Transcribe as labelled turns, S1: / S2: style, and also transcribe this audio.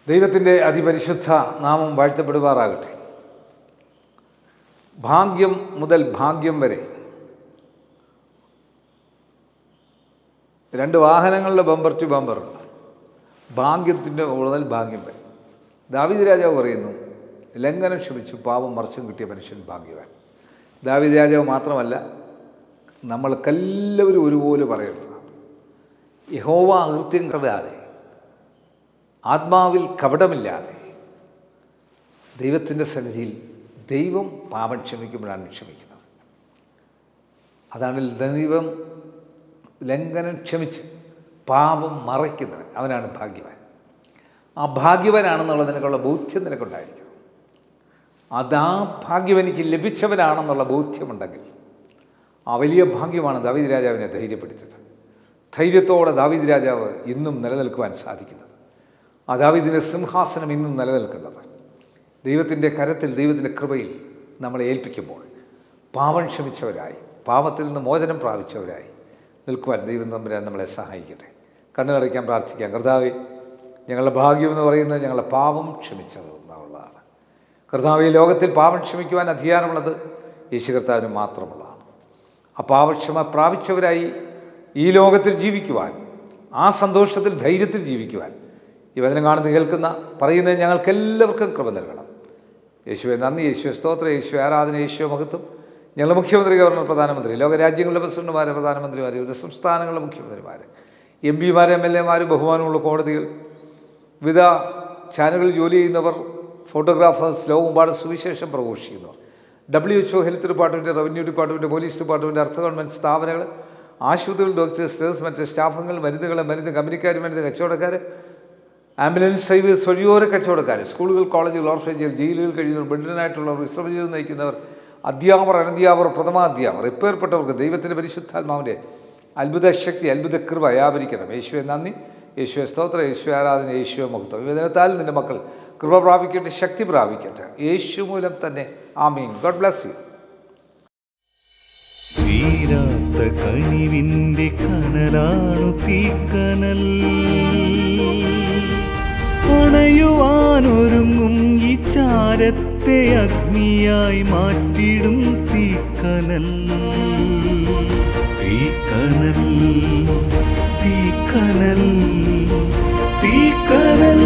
S1: ദൈവത്തിൻ്റെ അതിപരിശുദ്ധ നാമം വാഴ്ത്തപ്പെടുമാറാകട്ടെ. ഭാഗ്യം മുതൽ ഭാഗ്യം വരെ, രണ്ട് വാഹനങ്ങളുടെ ബമ്പർ ടു ബമ്പർ, ഭാഗ്യത്തിൻ്റെ മുതൽ ഭാഗ്യം വരെ. ദാവീദ് രാജാവ് പറയുന്നു, ലംഘനം ക്ഷമിച്ചു പാപം മറിച്ചും കിട്ടിയ മനുഷ്യൻ ഭാഗ്യവാൻ. ദാവീദ് രാജാവ് മാത്രമല്ല, നമ്മൾക്കെല്ലാവരും ഒരുപോലെ പറയുന്നതാണ്. യഹോവ അകൃത്യം കടാതെ, ആത്മാവിൽ കപടമില്ലാതെ ദൈവത്തിൻ്റെ സന്നിധിയിൽ ദൈവം പാപം ക്ഷമിക്കുമ്പോഴാണ് ക്ഷമിക്കുന്നത്. അതാണ് ദൈവം ലംഘനം ക്ഷമിച്ച് പാപം മറയ്ക്കുന്നവൻ, അവനാണ് ഭാഗ്യവാൻ. ആ ഭാഗ്യവാനാണെന്നുള്ള നിനക്കുള്ള ബോധ്യം നിനക്കുണ്ടായിരിക്കണം. അതാ ഭാഗ്യം എനിക്ക് ലഭിച്ചവനാണെന്നുള്ള ബോധ്യമുണ്ടെങ്കിൽ ആ വലിയ ഭാഗ്യമാണ് ദാവീദ് രാജാവിനെ ധൈര്യപ്പെടുത്തിയത്. ധൈര്യത്തോടെ ദാവീദ് രാജാവ് ഇന്നും നിലനിൽക്കുവാൻ സാധിക്കുന്നത്, ആ ദാവീദിൻ്റെ സിംഹാസനം ഇന്നും നിലനിൽക്കുന്നത് ദൈവത്തിൻ്റെ കരത്തിൽ, ദൈവത്തിൻ്റെ കൃപയിൽ നമ്മളെ ഏൽപ്പിക്കുമ്പോൾ പാപം ക്ഷമിച്ചവരായി, പാപത്തിൽ നിന്ന് മോചനം പ്രാപിച്ചവരായി നിൽക്കുവാൻ ദൈവം തമ്പുരാൻ നമ്മളെ സഹായിക്കട്ടെ. കണ്ണുകടയ്ക്കാൻ പ്രാർത്ഥിക്കാം. കർത്താവേ, ഞങ്ങളുടെ ഭാഗ്യം എന്ന് പറയുന്നത് ഞങ്ങളുടെ പാപം ക്ഷമിച്ചത് എന്നുള്ളതാണ്. കർത്താവേ, ലോകത്തിൽ പാപം ക്ഷമിക്കുവാൻ അധികാരമുള്ളത് യേശു കർത്താവിന് മാത്രമുള്ളതാണ്. ആ പാപക്ഷമ പ്രാപിച്ചവരായി ഈ ലോകത്തിൽ ജീവിക്കുവാൻ, ആ സന്തോഷത്തിൽ, ധൈര്യത്തിൽ ജീവിക്കുവാൻ ഈ വചനം കാണുന്ന, കേൾക്കുന്ന, പറയുന്നത് ഞങ്ങൾക്കെല്ലാവർക്കും കൃപ നൽകണം. യേശുവെ നന്ദി, യേശുവെ സ്തോത്രം, യേശുവെ ആരാധന, യേശുവെ മഹത്വം. ഞങ്ങളുടെ മുഖ്യമന്ത്രി, ഗവർണർ, പ്രധാനമന്ത്രി, ലോകരാജ്യങ്ങളുടെ പ്രസിഡന്റുമാർ, പ്രധാനമന്ത്രിമാർ, വിവിധ സംസ്ഥാനങ്ങളുടെ മുഖ്യമന്ത്രിമാർ, എം പിമാർ, എം എൽ എമാർ, ബഹുമാനമുള്ള കോടതികൾ, വിവിധ ചാനലുകളിൽ ജോലി ചെയ്യുന്നവർ, ഫോട്ടോഗ്രാഫേഴ്സ്, ലോകമെമ്പാടും സുവിശേഷം പ്രഘോഷിക്കുന്നവർ, WHO, health department, revenue department, police department, അർദ്ധ ഗവൺമെൻറ് സ്ഥാപനങ്ങൾ, ആശുപത്രികൾ, ഡോക്ടേഴ്സ്, മറ്റ് സ്റ്റാഫുകൾ, മരുന്ന് കമ്പനിക്കാർ, മരുന്ന് കച്ചവടക്കാർ, ആംബുലൻസ് സർവീസ്, വഴിയോര കച്ചവടക്കാർ, സ്കൂളുകൾ, കോളേജുകൾ, ഓർഫനേജുകൾ, ജയിലുകൾ കഴിയുന്നവർ, ബെഡിനായിട്ടുള്ളവർ, വിശ്രമജീവിതം നയിക്കുന്നവർ, അധ്യാപകർ, അനധ്യാപകർ, പ്രഥമാധ്യാപകർ, എപ്പേർപ്പെട്ടവർക്ക് ദൈവത്തിൻ്റെ പരിശുദ്ധാത്മാവിൻ്റെ അത്ഭുത ശക്തി, അത്ഭുത കൃപ വ്യാപരിക്കണം. യേശുവെ നന്ദി, യേശുവെ സ്തോത്രം, യേശുവെ ആരാധന, യേശുവെ മഹത്വം. വിവചനത്താൽ നിൻ്റെ മക്കൾ കൃപ പ്രാപിക്കട്ടെ, ശക്തി പ്രാപിക്കട്ടെ, യേശു മൂലം തന്നെ. ആമീൻ. God bless you.
S2: തീരാത്ത കനിവിൻ്റെ കനലാണു തീക്കനൽ, അണയുവാനൊരുങ്ങും ഈ ചാരത്തെ അഗ്നിയായി മാറ്റിടും തീക്കനൽ. തീക്കനൽ, തീക്കനൽ, തീക്കനൽ.